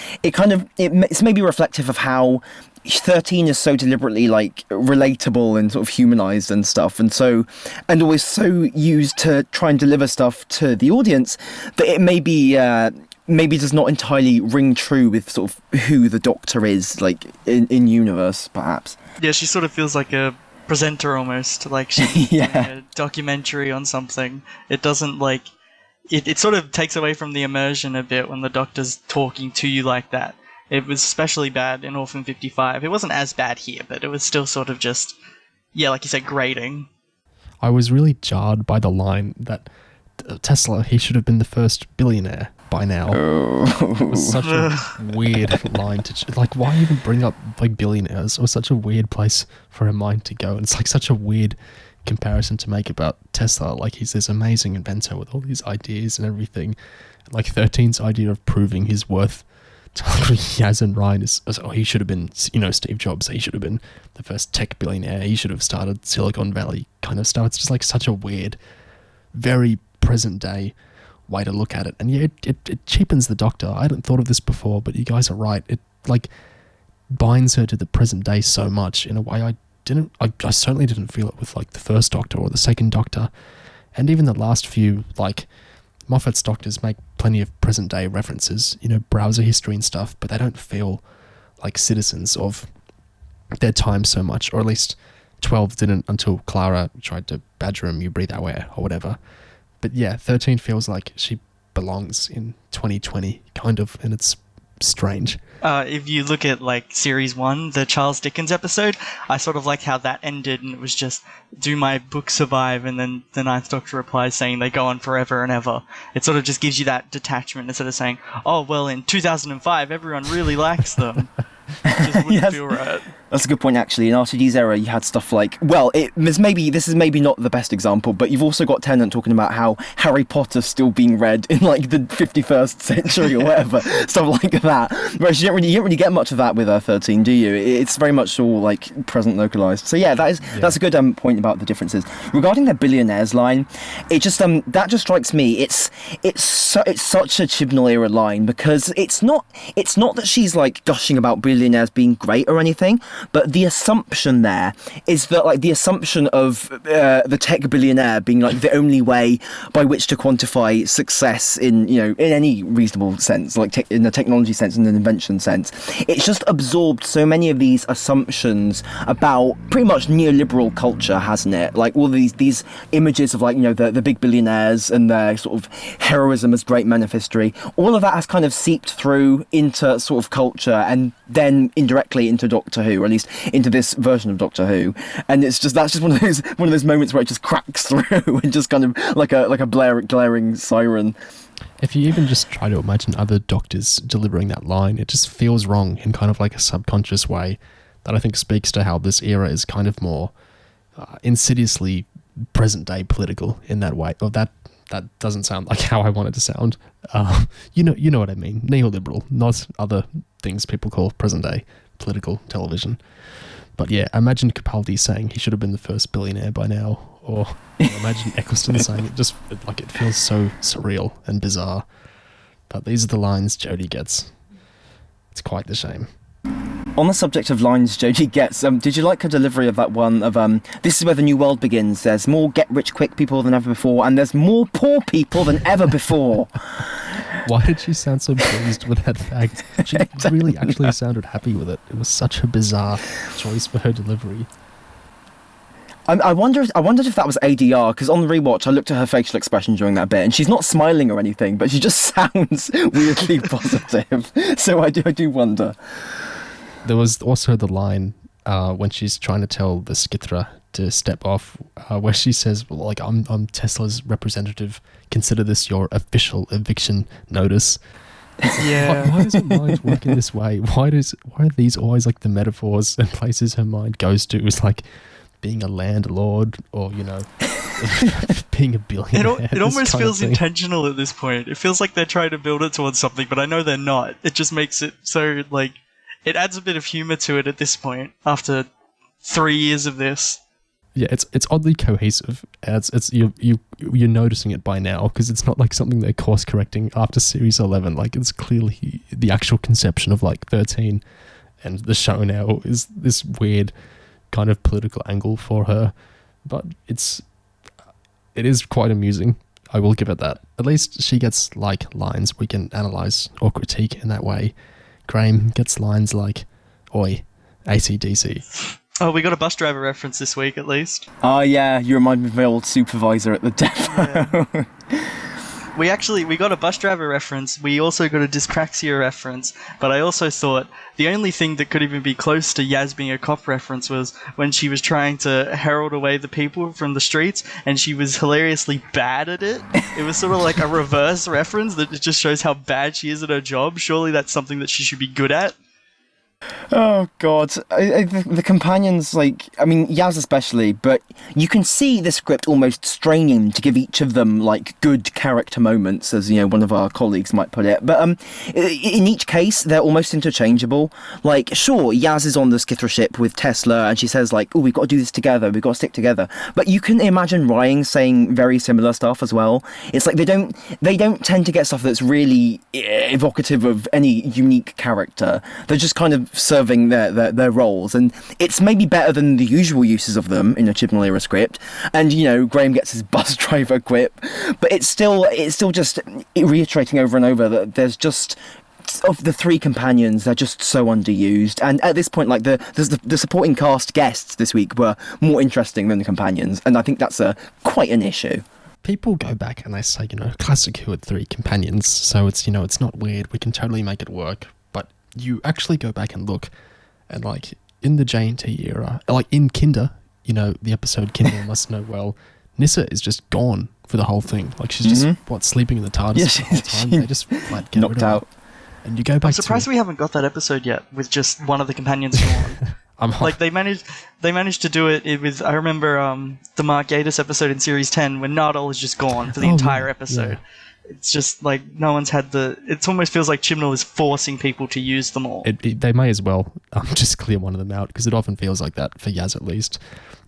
maybe reflective of how 13 is so deliberately relatable and sort of humanized and stuff, and always so used to try and deliver stuff to the audience that it maybe does not entirely ring true with sort of who the Doctor is in universe, perhaps. Yeah, she sort of feels like a presenter almost, like she's doing a documentary on something. It doesn't it sort of takes away from the immersion a bit when the Doctor's talking to you like that. It was especially bad in Orphan 55. It wasn't as bad here, but it was still sort of just, like you said, grating. I was really jarred by the line that Tesla, he should have been the first billionaire by now. Oh. It was such a weird line to... why even bring up, billionaires? It was such a weird place for her mind to go. And it's, such a weird comparison to make about Tesla. He's this amazing inventor with all these ideas and everything. 13's idea of proving his worth to Yaz and Ryan is, he should have been, Steve Jobs. He should have been the first tech billionaire. He should have started Silicon Valley kind of stuff. It's just, such a weird, very present day way to look at it. And it cheapens the Doctor. I hadn't thought of this before, but you guys are right. It binds her to the present day so much in a way I certainly didn't feel it with the first Doctor or the second Doctor, and even the last few. Moffat's Doctors make plenty of present day references, browser history and stuff, but they don't feel like citizens of their time so much, or at least 12 didn't until Clara tried to badger him, you breathe our air, or whatever. But yeah, 13 feels like she belongs in 2020, kind of, and it's strange. If you look at series 1, the Charles Dickens episode, I sort of like how that ended, and it was just, do my book survive? And then the Ninth Doctor replies saying they go on forever and ever. It sort of just gives you that detachment instead of saying, oh well, in 2005 everyone really likes them. It just wouldn't feel right. That's a good point, actually. In RTD's era, you had stuff this is maybe not the best example, but you've also got Tennant talking about how Harry Potter's still being read in the 51st century or whatever, stuff like that. Whereas you don't really get much of that with 13, do you? It's very much all present localized. So yeah, that's a good point about the differences. Regarding the billionaires line, it just that just strikes me. It's such a Chibnall era line, because it's not that she's gushing about billionaires being great or anything. But the assumption there is that the assumption of the tech billionaire being the only way by which to quantify success in any reasonable sense, in the technology sense and an invention sense, it's just absorbed so many of these assumptions about pretty much neoliberal culture, hasn't it? All these images of the big billionaires and their sort of heroism as great men of history. All of that has kind of seeped through into sort of culture, and then indirectly into Doctor Who, or at least into this version of Doctor Who. And that's just one of those moments where it just cracks through and just kind of like a glaring siren. If you even just try to imagine other Doctors delivering that line, it just feels wrong in kind of a subconscious way that I think speaks to how this era is kind of more insidiously present day political in that way. Well, that doesn't sound like how I want it to sound. You know what I mean. Neoliberal, not other things people call present day political television. But yeah, imagine Capaldi saying he should have been the first billionaire by now, or imagine Eccleston saying it. Just it feels so surreal and bizarre. But these are the lines Jodie gets. It's quite the shame. On the subject of lines Jodie gets, did you like her delivery of that one of this is where the new world begins? There's more get-rich-quick people than ever before, and there's more poor people than ever before. Why did she sound so pleased with that fact? She really actually sounded happy with it. It was such a bizarre choice for her delivery. I wondered if that was ADR, because on the rewatch I looked at her facial expression during that bit, and she's not smiling or anything, but she just sounds weirdly positive. So I do wonder. There was also the line when she's trying to tell the Skithra to step off, where she says, I'm Tesla's representative, consider this your official eviction notice. Yeah. Why does her mind work in this way? Why are these always like the metaphors and places her mind goes to is like being a landlord or, you know, being a billionaire? It almost feels intentional at this point. It feels like they're trying to build it towards something, but I know they're not. It just makes it so, like, it adds a bit of humor to it at this point after 3 years of this. Yeah, it's oddly cohesive. It's you're noticing it by now because it's not like something they're course correcting after series 11. Like, it's clearly the actual conception of like 13, and the show now is this weird kind of political angle for her. But it is quite amusing. I will give it that. At least she gets like lines we can analyze or critique in that way. Graham gets lines like "Oi, AC/DC." Oh, we got a bus driver reference this week, at least. Oh, yeah, you remind me of my old supervisor at the depot. Yeah. We got a bus driver reference. We also got a dyspraxia reference. But I also thought the only thing that could even be close to Yaz being a cop reference was when she was trying to herald away the people from the streets, and she was hilariously bad at it. It was sort of like a reverse reference that it just shows how bad she is at her job. Surely that's something that she should be good at. Oh god, the companions, like, I mean, Yaz especially, but you can see the script almost straining to give each of them like good character moments, as, you know, one of our colleagues might put it. But in each case, they're almost interchangeable. Like, sure, Yaz is on the Skithra ship with Tesla, and she says like, "Oh, we've got to do this together. We've got to stick together." But you can imagine Ryan saying very similar stuff as well. It's like they don't tend to get stuff that's really evocative of any unique character. They're just kind of serving their roles, and it's maybe better than the usual uses of them in a Chibnall era script. And, you know, Graham gets his bus driver quip, but it's still just reiterating over and over that there's just, of the three companions, they're just so underused. And at this point, like, the supporting cast guests this week were more interesting than the companions, and I think that's quite an issue. People go back and they say, you know, classic Who had 3 companions, so it's, you know, it's not weird, we can totally make it work. But you actually go back and look, and like in the J&T era, like in Kinder, you know, the episode Kinder Must Know Well, Nyssa is just gone for the whole thing. Like, she's just sleeping in the TARDIS the whole time. They just like get knocked out. And you go back. I'm surprised we haven't got that episode yet with just one of the companions gone. Like, they managed to do it with, I remember the Mark Gatiss episode in series 10 when Nardole is just gone for the entire episode. Yeah. It's just like no one's had it almost feels like Chibnall is forcing people to use them all. They may as well just clear one of them out, because it often feels like that for Yaz at least.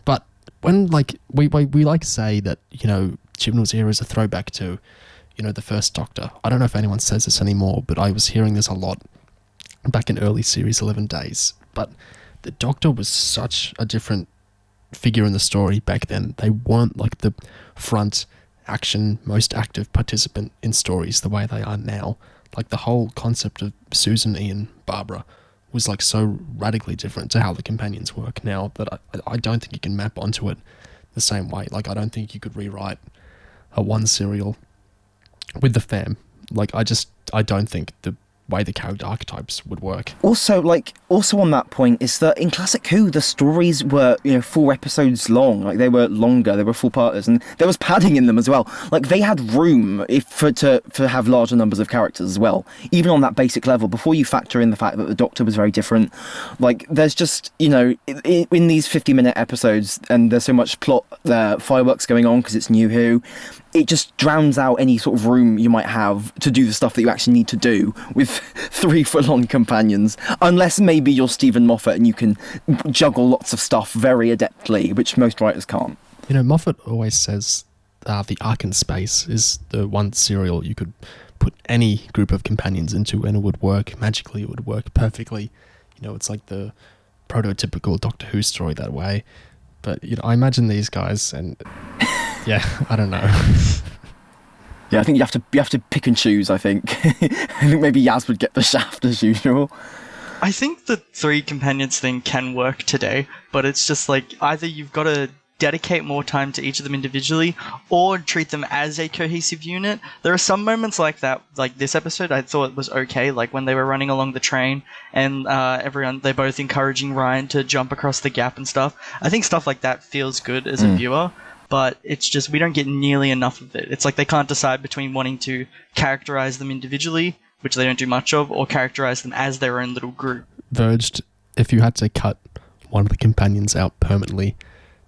But when like we like to say that, you know, Chibnall's era is a throwback to, you know, the first Doctor. I don't know if anyone says this anymore, but I was hearing this a lot back in early series 11 days. But the Doctor was such a different figure in the story back then. They weren't like the front action, most active participant in stories the way they are now. Like, the whole concept of Susan, Ian, Barbara was like so radically different to how the companions work now that I don't think you can map onto it the same way. Like, I don't think you could rewrite a one serial with the fam. Like, I don't think the way the character archetypes would work. Also on that point is that in Classic Who, the stories were, you know, 4 episodes long. Like, they were longer, they were full parters, and there was padding in them as well. Like, they had room to have larger numbers of characters as well, even on that basic level, before you factor in the fact that the Doctor was very different. Like, there's just, you know, in these 50-minute episodes, and there's so much plot fireworks going on because it's New Who, it just drowns out any sort of room you might have to do the stuff that you actually need to do with 3 full-on companions, unless maybe you're Stephen Moffat and you can juggle lots of stuff very adeptly, which most writers can't. You know, Moffat always says the Ark in Space is the one serial you could put any group of companions into and it would work magically, it would work perfectly. You know, it's like the prototypical Doctor Who story that way. But, you know, I imagine these guys and... yeah, I don't know. Yeah, I think you have to pick and choose, I think. I think maybe Yaz would get the shaft as usual. I think the 3 companions thing can work today, but it's just like either you've got to dedicate more time to each of them individually or treat them as a cohesive unit. There are some moments like that, like this episode I thought was okay, like when they were running along the train and they're both encouraging Ryan to jump across the gap and stuff. I think stuff like that feels good as a viewer. But it's just, we don't get nearly enough of it. It's like they can't decide between wanting to characterize them individually which they don't do much of, or characterize them as their own little group. Verged, if you had to cut one of the companions out permanently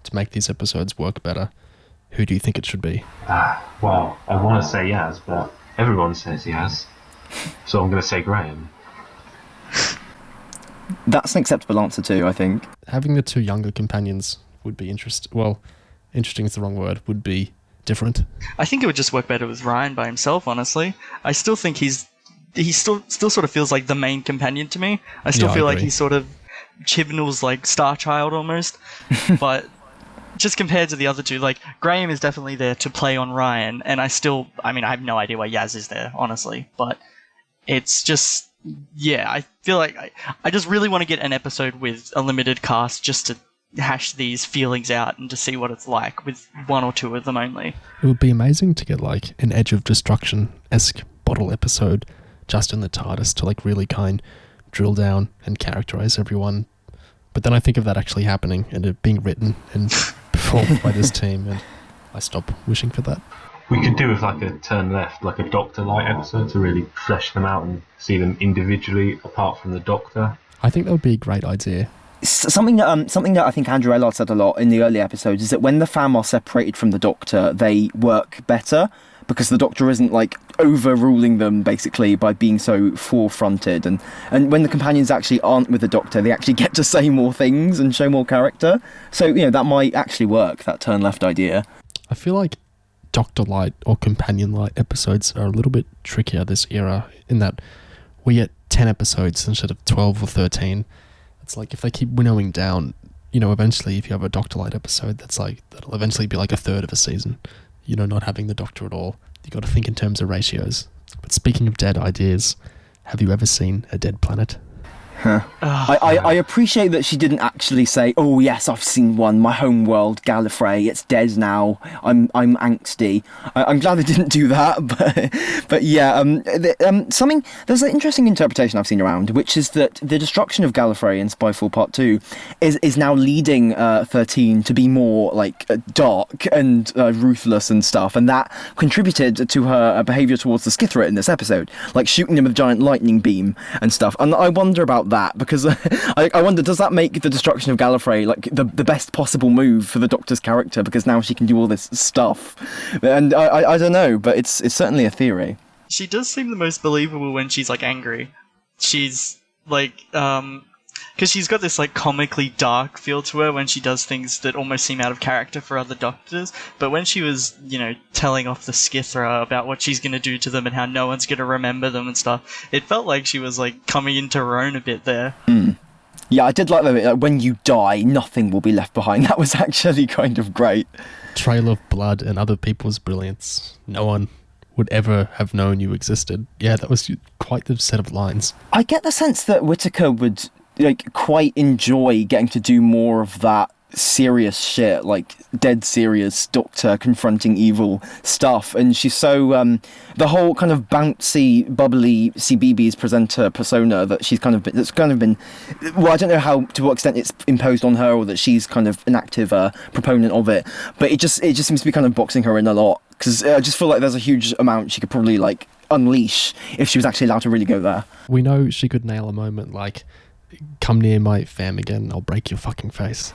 to make these episodes work better, who do you think it should be? Well, I want to say Yaz, but everyone says Yaz, so I'm going to say Graham. That's an acceptable answer too, I think. Having the two younger companions would be interesting. Well, interesting is the wrong word. Would be different. I think it would just work better with Ryan by himself, honestly. I still think he still sort of feels like the main companion to me. I still feel like he's sort of Chibnall's like star child almost. But just compared to the other two, like Graham is definitely there to play on Ryan, and I have no idea why Yaz is there, honestly. But it's just, yeah, I feel like I just really want to get an episode with a limited cast just to hash these feelings out and to see what it's like with one or two of them only. It would be amazing to get like an Edge of Destruction-esque bottle episode just in the TARDIS to like really drill down and characterize everyone. But then I think of that actually happening and it being written and performed by this team, and I stop wishing for that. We could do with like a turn left, like a Doctor-like episode to really flesh them out and see them individually apart from the Doctor. I think that would be a great idea. Something that I think Andrew Ellard said a lot in the early episodes is that when the fam are separated from the Doctor, they work better because the Doctor isn't like overruling them basically by being so forefronted, and when the companions actually aren't with the Doctor, they actually get to say more things and show more character. So that might actually work, that turn left idea. I feel like Doctor Light or Companion Light episodes are a little bit trickier this era in that we get 10 episodes instead of 12 or 13. It's like if they keep winnowing down, eventually if you have a Doctor Light episode, that'll eventually be like a third of a season. Not having the Doctor at all. You got to think in terms of ratios. But speaking of dead ideas, have you ever seen a dead planet? Huh. I appreciate that she didn't actually say, "Oh yes, I've seen one. My home world, Gallifrey. It's dead now. I'm angsty." I'm glad they didn't do that, but yeah. There's an interesting interpretation I've seen around, which is that the destruction of Gallifrey in Spyfall Part 2 is now leading 13 to be more like dark and ruthless and stuff, and that contributed to her behaviour towards the Skithra in this episode, like shooting them with a giant lightning beam and stuff. And I wonder about that because I wonder, does that make the destruction of Gallifrey like the best possible move for the Doctor's character, because now she can do all this stuff? And I don't know, but it's certainly a theory. She does seem the most believable when she's like angry. She's like because she's got this like comically dark feel to her when she does things that almost seem out of character for other Doctors. But when she was, telling off the Skithra about what she's going to do to them and how no one's going to remember them and stuff, it felt like she was like coming into her own a bit there. Yeah, I did like that. When you die, nothing will be left behind. That was actually kind of great. Trail of blood and other people's brilliance. No one would ever have known you existed. Yeah, that was quite the set of lines. I get the sense that Whittaker would quite enjoy getting to do more of that serious shit, like dead serious Doctor confronting evil stuff. And she's so the whole kind of bouncy, bubbly CBeebies presenter persona that she's kind of been. Well, I don't know to what extent it's imposed on her, or that she's kind of an active proponent of it. But it just seems to be kind of boxing her in a lot, because I just feel like there's a huge amount she could probably unleash if she was actually allowed to really go there. We know she could nail a moment like, "Come near my fam again, I'll break your fucking face."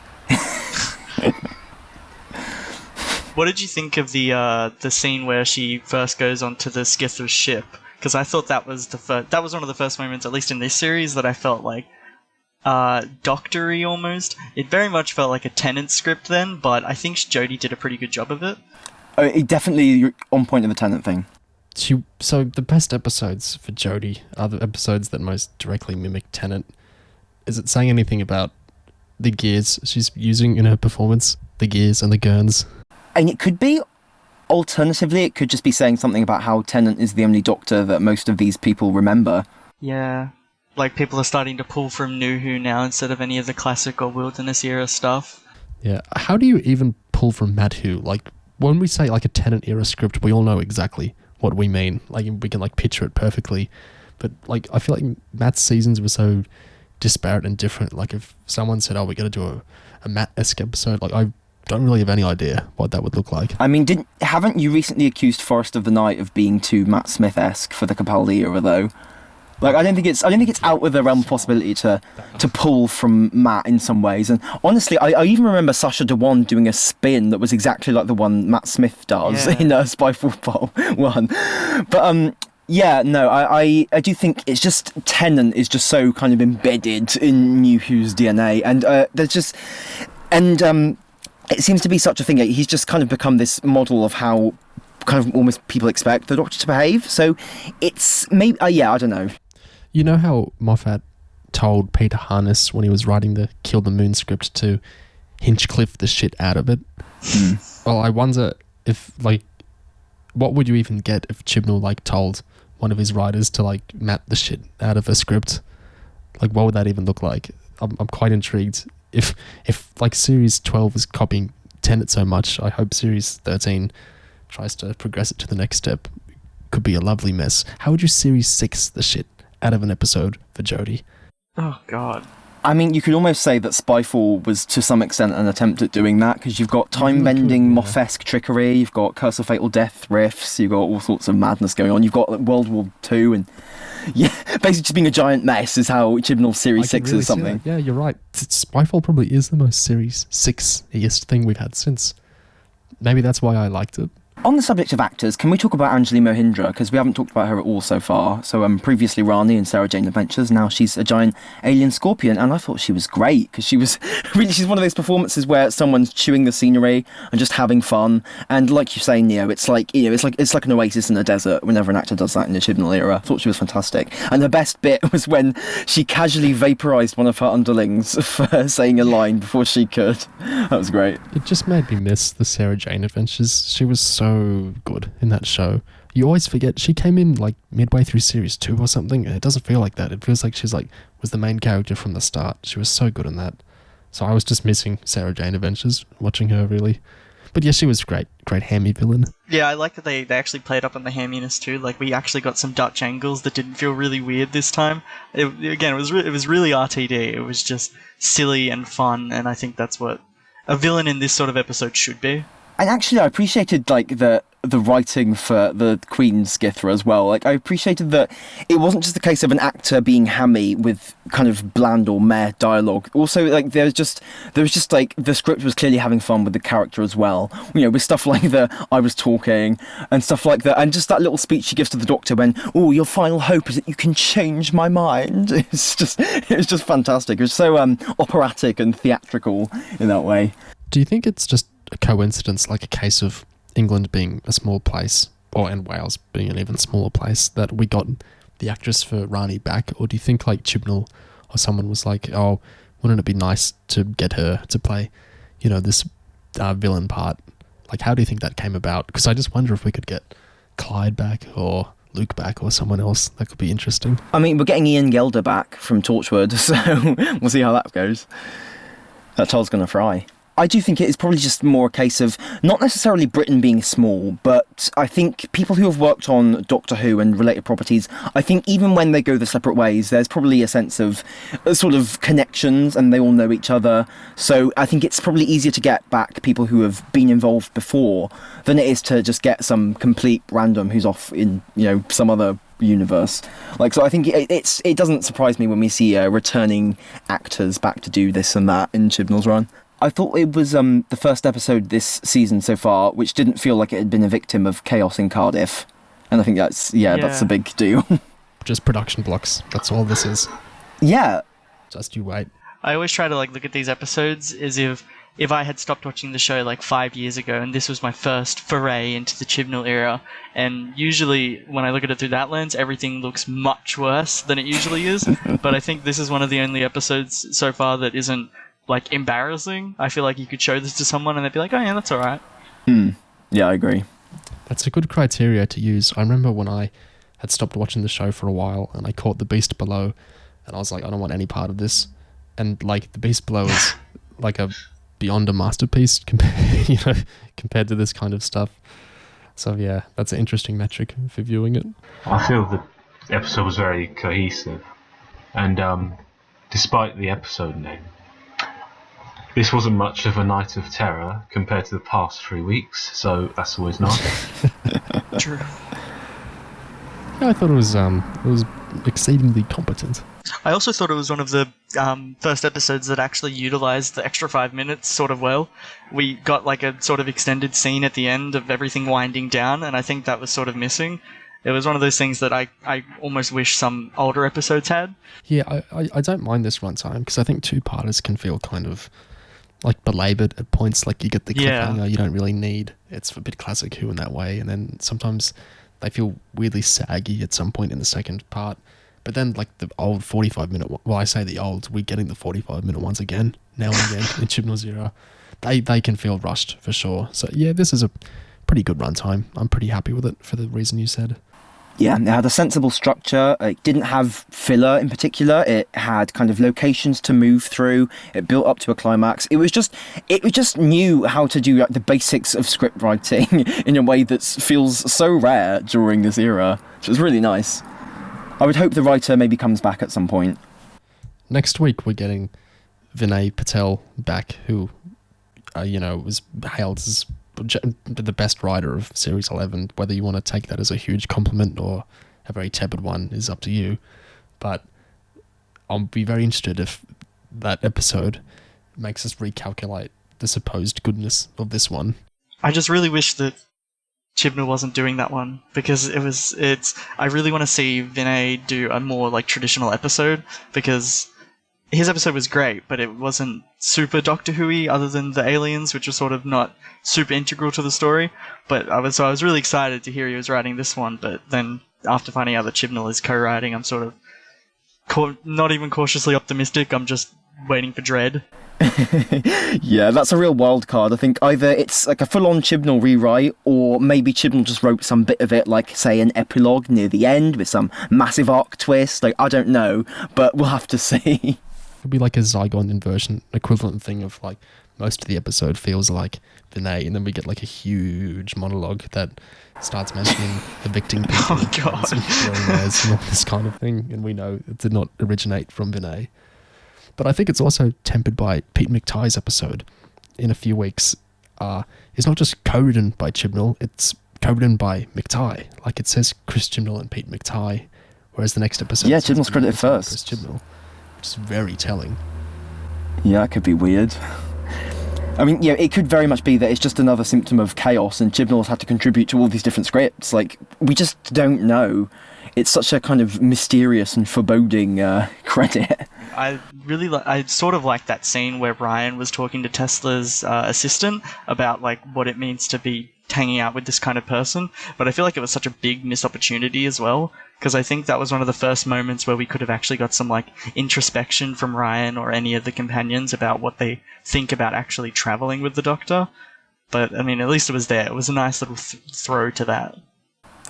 What did you think of the scene where she first goes onto the Skithra's ship? Because I thought that was one of the first moments, at least in this series, that I felt like Doctor-y almost. It very much felt like a Tennant script then, but I think Jodie did a pretty good job of it. It definitely on point of the Tennant thing. So the best episodes for Jodie are the episodes that most directly mimic Tennant. Is it saying anything about the gears she's using in her performance? The gears and the gurns? And it could be, alternatively, it could just be saying something about how Tennant is the only Doctor that most of these people remember. Yeah. Like, people are starting to pull from New Who now instead of any of the classic or Wilderness era stuff. Yeah. How do you even pull from Mad Who? Like, when we say, like, a Tennant era script, we all know exactly what we mean. Like, we can, like, picture it perfectly. But, like, I feel like Matt's seasons were so disparate and different. Like, if someone said, "Oh, we're going to do a Matt-esque episode," like, I don't really have any idea what that would look like. I mean, haven't you recently accused Forest of the Night of being too Matt Smith-esque for the Capaldi era, though? Like, I don't think it's out with the realm of possibility to pull from Matt in some ways. And honestly, I even remember Sacha Dhawan doing a spin that was exactly like the one Matt Smith does in Spyfall 1. But yeah, no, I do think it's just Tennant is just so kind of embedded in New Who's DNA, and it seems to be such a thing. He's just kind of become this model of how kind of almost people expect the Doctor to behave. So it's maybe, I don't know. You know how Moffat told Peter Harness when he was writing the Kill the Moon script to Hinchcliffe the shit out of it? Well, I wonder if, like, what would you even get if Chibnall, like, told one of his writers to, like, map the shit out of a script? Like, what would that even look like? I'm quite intrigued. If like Series 12 is copying Tennant so much, I hope Series 13 tries to progress it to the next step. Could be a lovely mess. How would you Series 6 the shit out of an episode for Jodie? Oh, God. I mean, you could almost say that Spyfall was to some extent an attempt at doing that, because you've got time-bending, Moff-esque trickery, you've got Curse of Fatal Death riffs, you've got all sorts of madness going on, you've got like, World War II, and basically just being a giant mess is how Chibnall Series 6 is something. Yeah, you're right. Spyfall probably is the most Series 6-iest thing we've had since. Maybe that's why I liked it. On the subject of actors, can we talk about Anjali Mohindra? Because we haven't talked about her at all so far. So previously Rani in Sarah Jane Adventures, now she's a giant alien scorpion, and I thought she was great, because she's one of those performances where someone's chewing the scenery and just having fun. And like you say, Neo, it's like an oasis in a desert whenever an actor does that in the Chibnall era. I thought she was fantastic. And the best bit was when she casually vaporised one of her underlings for saying a line before she could. That was great. It just made me miss the Sarah Jane Adventures. She was so good in that show. You always forget she came in like midway through Series 2 or something, and it doesn't feel like that. It feels like she's was the main character from the start. She was so good in that. So I was just missing Sarah Jane Adventures, watching her really. But yeah, she was great hammy villain. Yeah, I like that they actually played up on the hamminess too. Like, we actually got some Dutch angles that didn't feel really weird this time. It was really RTD. It was just silly and fun, and I think that's what a villain in this sort of episode should be. And actually, I appreciated like the writing for the Queen Skithra as well. Like, I appreciated that it wasn't just a case of an actor being hammy with kind of bland or meh dialogue. Also, like there was just like the script was clearly having fun with the character as well. You know, with stuff like the I was talking and stuff like that, and just that little speech she gives to the Doctor when, "Oh, your final hope is that you can change my mind." It was just fantastic. It was so operatic and theatrical in that way. Do you think it's just a coincidence, like a case of England being a small place, and Wales being an even smaller place, that we got the actress for Rani back? Or do you think like Chibnall or someone was like, oh, wouldn't it be nice to get her to play, this villain part? Like, how do you think that came about? Because I just wonder if we could get Clyde back or Luke back or someone else. That could be interesting. I mean, we're getting Ian Gelder back from Torchwood, so we'll see how that goes. That Charles gonna fry. I do think it is probably just more a case of not necessarily Britain being small, but I think people who have worked on Doctor Who and related properties, I think even when they go the separate ways, there's probably a sense of sort of connections and they all know each other. So I think it's probably easier to get back people who have been involved before than it is to just get some complete random who's off in, some other universe. So I think it doesn't surprise me when we see returning actors back to do this and that in Chibnall's run. I thought it was the first episode this season so far which didn't feel like it had been a victim of chaos in Cardiff. And I think that's a big deal. Just production blocks. That's all this is. Yeah. Just you wait. I always try to look at these episodes as if I had stopped watching the show 5 years ago and this was my first foray into the Chibnall era. And usually when I look at it through that lens, everything looks much worse than it usually is. But I think this is one of the only episodes so far that isn't embarrassing. I feel like you could show this to someone and they'd be like, oh yeah, that's alright. Yeah, I agree. That's a good criteria to use. I remember when I had stopped watching the show for a while and I caught The Beast Below and I was like, I don't want any part of this. And The Beast Below is beyond a masterpiece compared to this kind of stuff. So yeah, that's an interesting metric for viewing it. I feel the episode was very cohesive, and despite the episode name, this wasn't much of a night of terror compared to the past 3 weeks, so that's always nice. True. Yeah, I thought it was exceedingly competent. I also thought it was one of the first episodes that actually utilized the extra 5 minutes sort of well. We got like a sort of extended scene at the end of everything winding down, and I think that was sort of missing. It was one of those things that I almost wish some older episodes had. Yeah, I don't mind this runtime because I think two-parters can feel kind of like belabored at points. Like you get the cliffhanger you don't really need. It's a bit classic Who in that way, and then sometimes they feel weirdly saggy at some point in the second part. But then like the old 45-minute, well, I say the old, we're getting the 45-minute ones again now and again in Chibnall's era. They can feel rushed for sure. So yeah, this is a pretty good runtime. I'm pretty happy with it for the reason you said. Yeah, it had a sensible structure. It didn't have filler in particular. It had kind of locations to move through. It built up to a climax. It just knew how to do like, the basics of script writing in a way that feels so rare during this era, which was really nice. I would hope the writer maybe comes back at some point. Next week we're getting Vinay Patel back, who, was hailed as the best writer of Series 11. Whether you want to take that as a huge compliment or a very tepid one is up to you. But I'll be very interested if that episode makes us recalculate the supposed goodness of this one. I just really wish that Chibnall wasn't doing that one, because I really want to see Vinay do a more like traditional episode, because his episode was great, but it wasn't super Doctor Who-y other than the aliens, which was sort of not super integral to the story. But I was really excited to hear he was writing this one, but then after finding out that Chibnall is co-writing, I'm sort of not even cautiously optimistic, I'm just waiting for dread. Yeah, that's a real wild card. I think either it's like a full-on Chibnall rewrite, or maybe Chibnall just wrote some bit of it, like, say, an epilogue near the end with some massive arc twist. Like, I don't know, but we'll have to see. It'd be like a Zygon inversion equivalent thing of like most of the episode feels like Vinay, and then we get like a huge monologue that starts mentioning evicting people Oh god, and billionaires and all this kind of thing, and we know it did not originate from Vinay. But I think it's also tempered by Pete McTighe's episode in a few weeks. It's not just co-written by Chibnall, it's co-written by McTighe. Like it says Chris Chibnall and Pete McTighe, whereas the next episode Chibnall's credited first. Chris Chibnall, which is very telling. Yeah, it could be weird. I mean, yeah, it could very much be that it's just another symptom of chaos and Chibnall's had to contribute to all these different scripts. Like, we just don't know. It's such a kind of mysterious and foreboding credit. I sort of like that scene where Ryan was talking to Tesla's assistant about like what it means to be hanging out with this kind of person, but I feel like it was such a big missed opportunity as well, because I think that was one of the first moments where we could have actually got some like introspection from Ryan or any of the companions about what they think about actually traveling with the Doctor. But I mean, at least it was there. It was a nice little throw to that.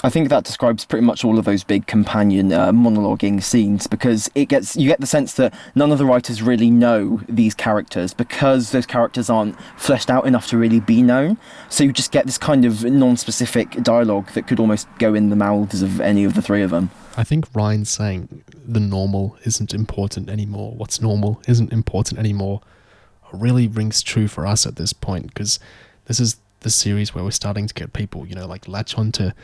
I think that describes pretty much all of those big companion monologuing scenes, because you get the sense that none of the writers really know these characters because those characters aren't fleshed out enough to really be known. So you just get this kind of non-specific dialogue that could almost go in the mouths of any of the three of them. I think Ryan's saying the normal isn't important anymore. What's normal isn't important anymore really rings true for us at this point, because this is the series where we're starting to get people, like latch on to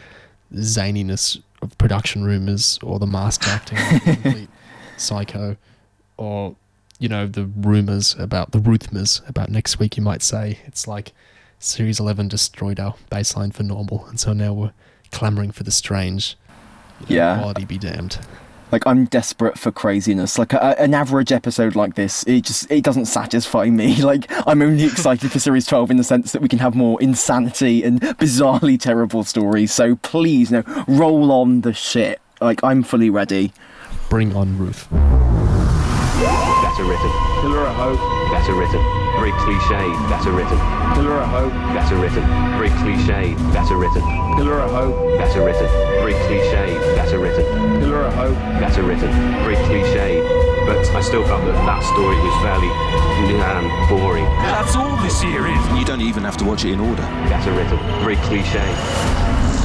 zaniness of production rumours or the masked acting of the complete psycho, or the rumours about the Ruthmas about next week. You might say it's like Series 11 destroyed our baseline for normal, and so now we're clamouring for the strange. Quality be damned. Like, I'm desperate for craziness. Like, an average episode like this, it doesn't satisfy me. Like, I'm only excited for Series 12 in the sense that we can have more insanity and bizarrely terrible stories. So please, roll on the shit. Like, I'm fully ready. Bring on Ruth. Better written. Pillar of Hope. Better written. Very cliched. Better written. Pillar of Hope. Better written. Very cliched. Better written. Pillar of Hope. Better written. Very cliched. Better written. Pillar of Hope. Better written. Very cliched. But I still felt that story was fairly boring. That's all this year is. You don't even have to watch it in order. Better written. Very cliched.